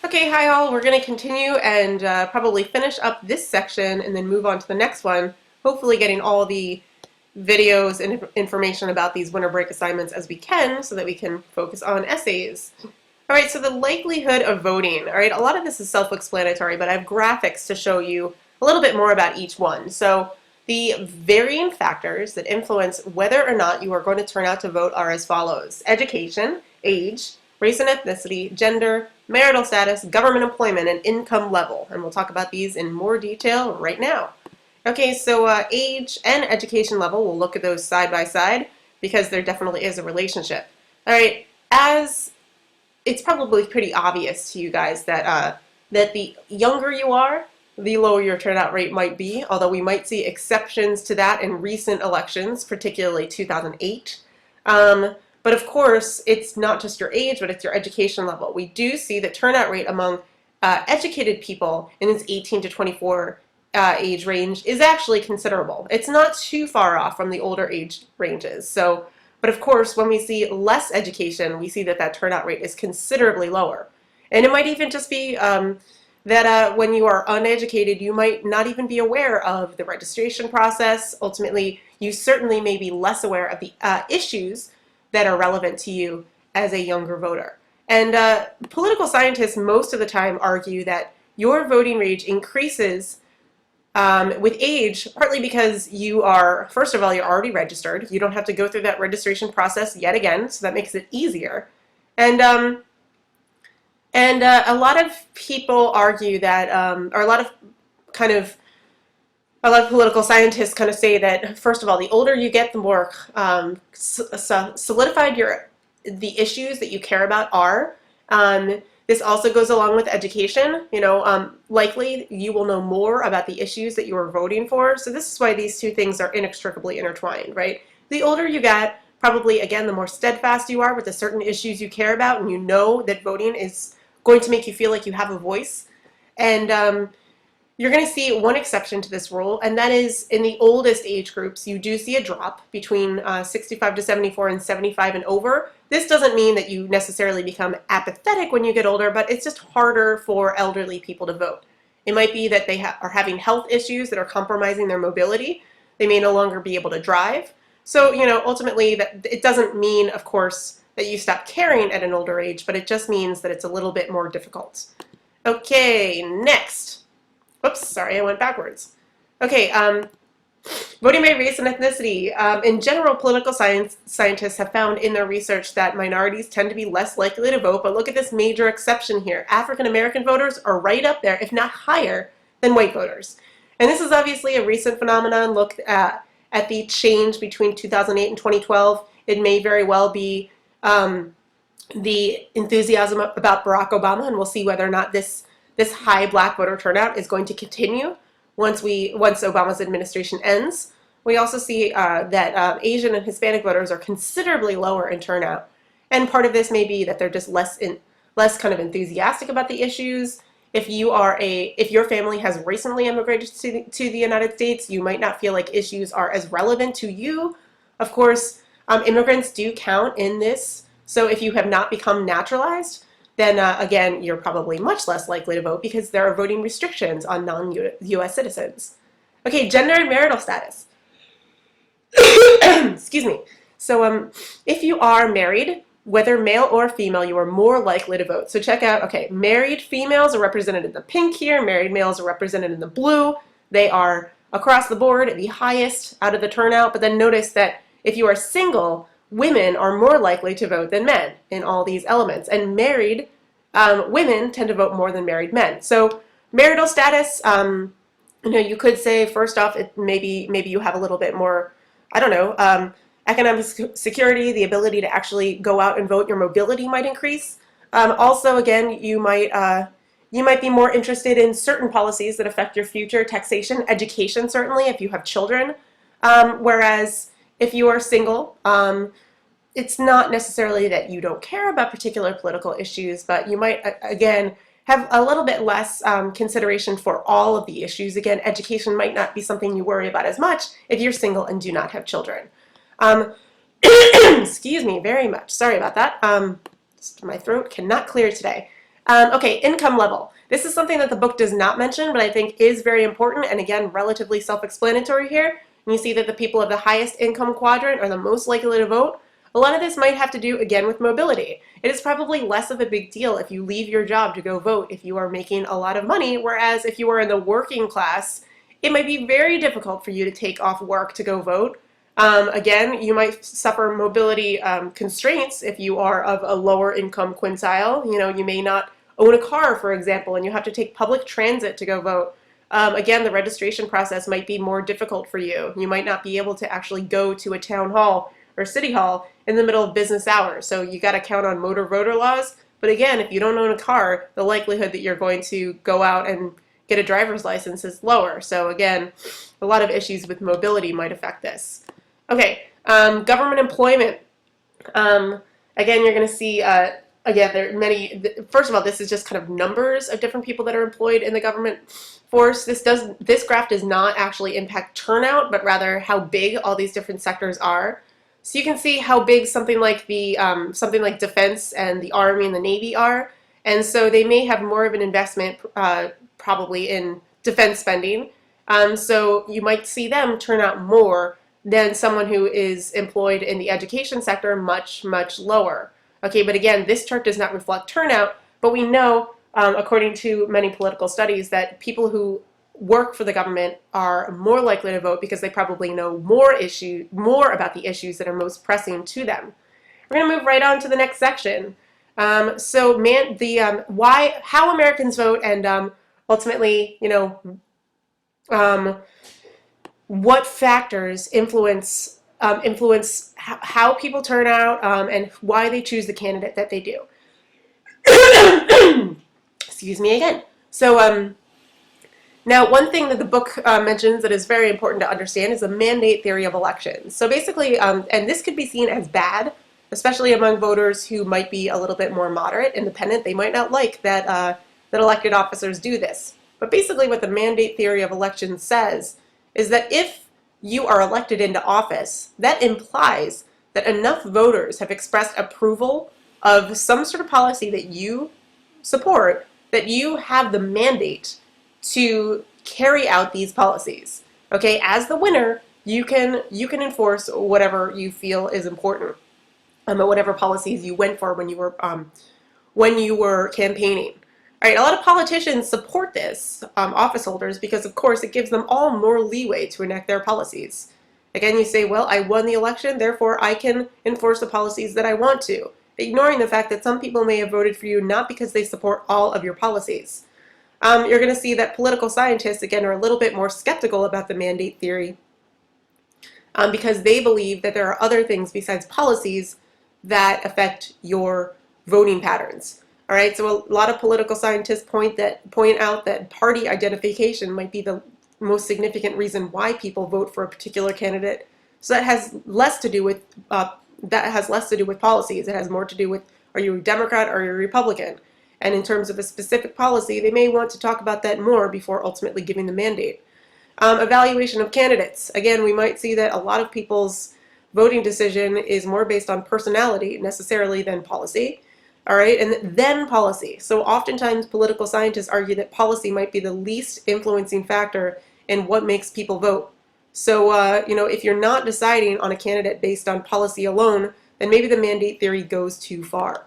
Okay, hi all. We're going to continue and probably finish up this section and then move on to the next one, hopefully getting all the videos and information about these winter break assignments as we can so that we can focus on essays. All right, so the likelihood of voting. All right, a lot of this is self-explanatory, but I have graphics to show you a little bit more about each one. So the varying factors that influence whether or not you are going to turn out to vote are as follows: education, age, race and ethnicity, gender, marital status, government employment, and income level. And we'll talk about these in more detail right now. Okay, so age and education level, we'll look at those side by side because there definitely is a relationship. All right, as it's probably pretty obvious to you guys that that the younger you are, the lower your turnout rate might be, although we might see exceptions to that in recent elections, particularly 2008. But of course, it's not just your age, but it's your education level. We do see the turnout rate among educated people in this 18 to 24 age range is actually considerable. It's not too far off from the older age ranges. So, but of course, when we see less education, we see that that turnout rate is considerably lower. And it might even just be that when you are uneducated, you might not even be aware of the registration process. Ultimately, you certainly may be less aware of the issues that are relevant to you as a younger voter. And political scientists most of the time argue that your voting age increases with age, partly because you are, first of all, you're already registered. You don't have to go through that registration process yet again, so that makes it easier. And a lot of people argue that, or a lot of political scientists kind of say that, first of all, the older you get, the more solidified the issues that you care about are. This also goes along with education. Likely you will know more about the issues that you are voting for. So this is why these two things are inextricably intertwined, right? The older you get, probably, again, the more steadfast you are with the certain issues you care about, and you know that voting is going to make you feel like you have a voice. And you're going to see one exception to this rule, and that is in the oldest age groups, you do see a drop between 65 to 74 and 75 and over. This doesn't mean that you necessarily become apathetic when you get older, but it's just harder for elderly people to vote. It might be that they are having health issues that are compromising their mobility. They may no longer be able to drive. So, ultimately, that it doesn't mean, of course, that you stop caring at an older age, but it just means that it's a little bit more difficult. Okay, next. Oops, sorry, I went backwards. Okay, voting by race and ethnicity. In general, political scientists have found in their research that minorities tend to be less likely to vote, but look at this major exception here. African American voters are right up there, if not higher, than white voters. And this is obviously a recent phenomenon. Look at the change between 2008 and 2012. It may very well be the enthusiasm about Barack Obama, and we'll see whether or not this high black voter turnout is going to continue once Obama's administration ends. We also see that Asian and Hispanic voters are considerably lower in turnout, and part of this may be that they're just less kind of enthusiastic about the issues. If your family has recently immigrated to the United States, you might not feel like issues are as relevant to you. Of course, immigrants do count in this, so if you have not become naturalized, then again, you're probably much less likely to vote because there are voting restrictions on non-U.S. citizens. Okay, gender and marital status. Excuse me. So if you are married, whether male or female, you are more likely to vote. So check out, okay, married females are represented in the pink here, married males are represented in the blue. They are across the board the highest out of the turnout, but then notice that if you are single, women are more likely to vote than men in all these elements. And married women tend to vote more than married men. So marital status, you could say, first off, maybe you have a little bit more, I don't know, economic security, the ability to actually go out and vote. Your mobility might increase. Also, again, you might be more interested in certain policies that affect your future, taxation, education, certainly, if you have children. Whereas if you are single, it's not necessarily that you don't care about particular political issues, but you might, again, have a little bit less consideration for all of the issues. Again, education might not be something you worry about as much if you're single and do not have children. Excuse me very much. Sorry about that. My throat cannot clear today. Okay, income level. This is something that the book does not mention, but I think is very important, and again, relatively self-explanatory here. And you see that the people of the highest income quadrant are the most likely to vote. A lot of this might have to do, again, with mobility. It is probably less of a big deal if you leave your job to go vote if you are making a lot of money, whereas if you are in the working class, it might be very difficult for you to take off work to go vote. Again, you might suffer mobility constraints if you are of a lower income quintile. You know, you may not own a car, for example, and you have to take public transit to go vote. Again, the registration process might be more difficult for you. You might not be able to actually go to a town hall or city hall in the middle of business hours. So you got to count on motor voter laws. But again, if you don't own a car, the likelihood that you're going to go out and get a driver's license is lower. So again, a lot of issues with mobility might affect this. Okay, government employment. Again, you're going to see, again, there are many, first of all, this is just kind of numbers of different people that are employed in the government force. This graph does not actually impact turnout, but rather how big all these different sectors are. So you can see how big something like something like defense and the Army and the Navy are. And so they may have more of an investment probably in defense spending. So you might see them turn out more than someone who is employed in the education sector, much, much lower. Okay, but again, this chart does not reflect turnout, but we know, according to many political studies, that people who work for the government are more likely to vote because they probably know more about the issues that are most pressing to them. We're going to move right on to the next section. How Americans vote, and ultimately, you know, what factors influence how people turn out and why they choose the candidate that they do. Excuse me again. So now, one thing that the book mentions that is very important to understand is the mandate theory of elections. So basically, and this could be seen as bad, especially among voters who might be a little bit more moderate, independent. They might not like that, that elected officers do this. But basically what the mandate theory of elections says is that if you are elected into office, that implies that enough voters have expressed approval of some sort of policy that you support, that you have the mandate to carry out these policies. Okay, as the winner, you can enforce whatever you feel is important, or whatever policies you went for when you were campaigning. All right, a lot of politicians support this, office holders, because of course it gives them all more leeway to enact their policies. Again, you say, well, I won the election, therefore I can enforce the policies that I want to, ignoring the fact that some people may have voted for you not because they support all of your policies. You're going to see that political scientists, again, are a little bit more skeptical about the mandate theory because they believe that there are other things besides policies that affect your voting patterns. All right, so a lot of political scientists point out that party identification might be the most significant reason why people vote for a particular candidate. So that has less to do with policies. It has more to do with, are you a Democrat or are you a Republican? And in terms of a specific policy, they may want to talk about that more before ultimately giving the mandate. Evaluation of candidates. Again, we might see that a lot of people's voting decision is more based on personality necessarily than policy. All right, and then policy. So oftentimes political scientists argue that policy might be the least influencing factor in what makes people vote. So, you know, if you're not deciding on a candidate based on policy alone, then maybe the mandate theory goes too far.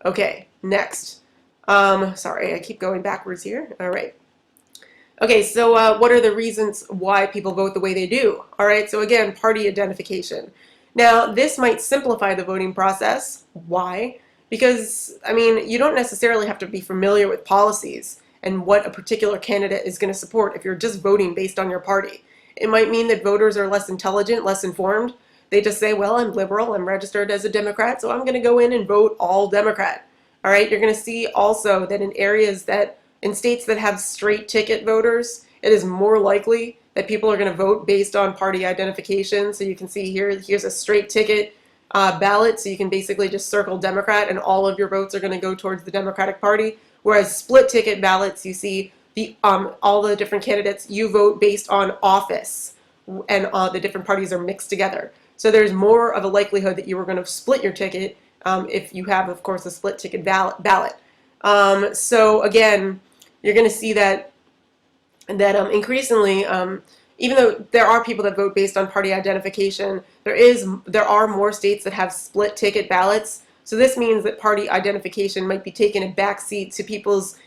Okay, next. Sorry, I keep going backwards here. All right. Okay, so what are the reasons why people vote the way they do? All right, so again, party identification. Now, this might simplify the voting process. Why? Because, I mean, you don't necessarily have to be familiar with policies and what a particular candidate is going to support if you're just voting based on your party. It might mean that voters are less intelligent, less informed. They just say, well, I'm liberal, I'm registered as a Democrat, so I'm going to go in and vote all Democrat. All right, you're going to see also that in states that have straight ticket voters, it is more likely that people are going to vote based on party identification. So you can see here's a straight ticket ballot, so you can basically just circle Democrat and all of your votes are going to go towards the Democratic Party. Whereas split ticket ballots, you see all the different candidates, you vote based on office, and the different parties are mixed together. So there's more of a likelihood that you are going to split your ticket if you have, of course, a split ticket ballot. So again, you're going to see that increasingly, even though there are people that vote based on party identification, there are more states that have split ticket ballots. So this means that party identification might be taking a backseat to people's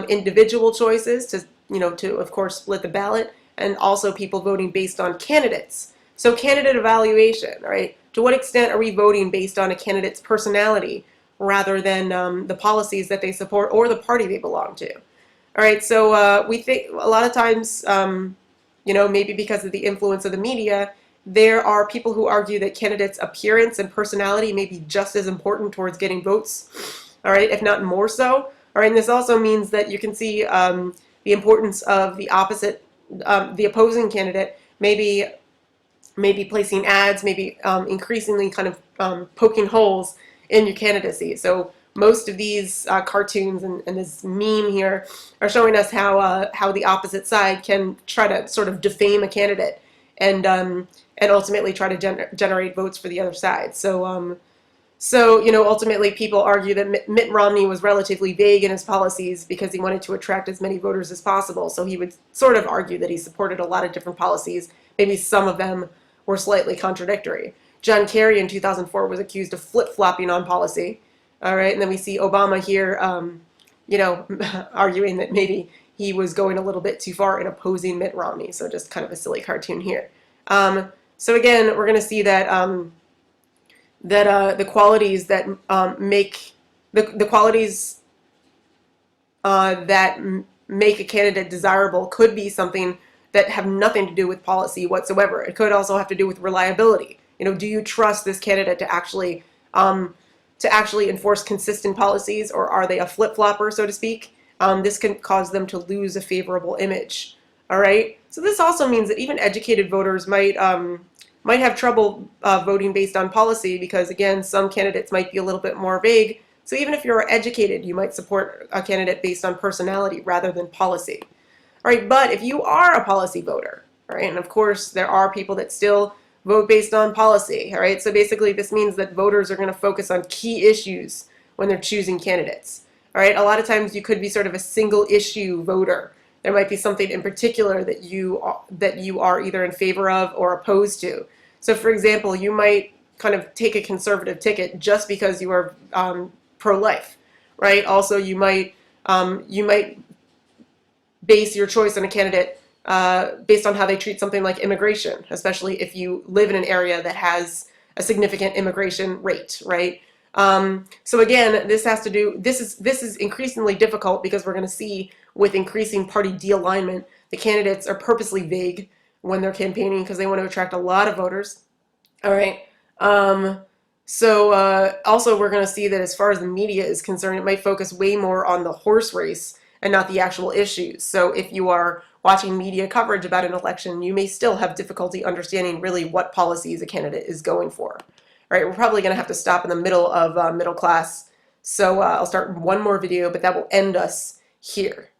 individual choices to of course split the ballot, and also people voting based on candidates. So candidate evaluation, right? To what extent are we voting based on a candidate's personality rather than the policies that they support or the party they belong to? All right, so we think a lot of times, maybe because of the influence of the media, there are people who argue that candidates' appearance and personality may be just as important towards getting votes, all right, if not more so. All right, and this also means that you can see the importance of the opposing candidate, maybe placing ads, maybe increasingly kind of poking holes in your candidacy. So most of these cartoons and this meme here are showing us how the opposite side can try to sort of defame a candidate and ultimately try to generate votes for the other side. So ultimately people argue that Mitt Romney was relatively vague in his policies because he wanted to attract as many voters as possible. So he would sort of argue that he supported a lot of different policies. Maybe some of them were slightly contradictory. John Kerry in 2004 was accused of flip-flopping on policy. All right, and then we see Obama here, arguing that maybe he was going a little bit too far in opposing Mitt Romney. So just kind of a silly cartoon here. So again, we're going to see that the qualities that make the qualities that make a candidate desirable could be something that have nothing to do with policy whatsoever. It could also have to do with reliability. Do you trust this candidate to actually enforce consistent policies, or are they a flip-flopper, so to speak? This can cause them to lose a favorable image. All right. So this also means that even educated voters might have trouble voting based on policy because, again, some candidates might be a little bit more vague. So even if you're educated, you might support a candidate based on personality rather than policy. All right, but if you are a policy voter, all right, and of course there are people that still vote based on policy, all right, so basically this means that voters are going to focus on key issues when they're choosing candidates. All right, a lot of times you could be sort of a single issue voter. There might be something in particular that you are either in favor of or opposed to. So for example, you might kind of take a conservative ticket just because you are pro-life, right? Also, you might base your choice on a candidate based on how they treat something like immigration, especially if you live in an area that has a significant immigration rate, right? So again, this is increasingly difficult because we're going to see with increasing party de-alignment, the candidates are purposely vague when they're campaigning because they want to attract a lot of voters. All right. Also, we're going to see that as far as the media is concerned, it might focus way more on the horse race and not the actual issues. So if you are watching media coverage about an election, you may still have difficulty understanding really what policies a candidate is going for. All right, we're probably going to have to stop in the middle of middle class. So I'll start one more video, but that will end us here.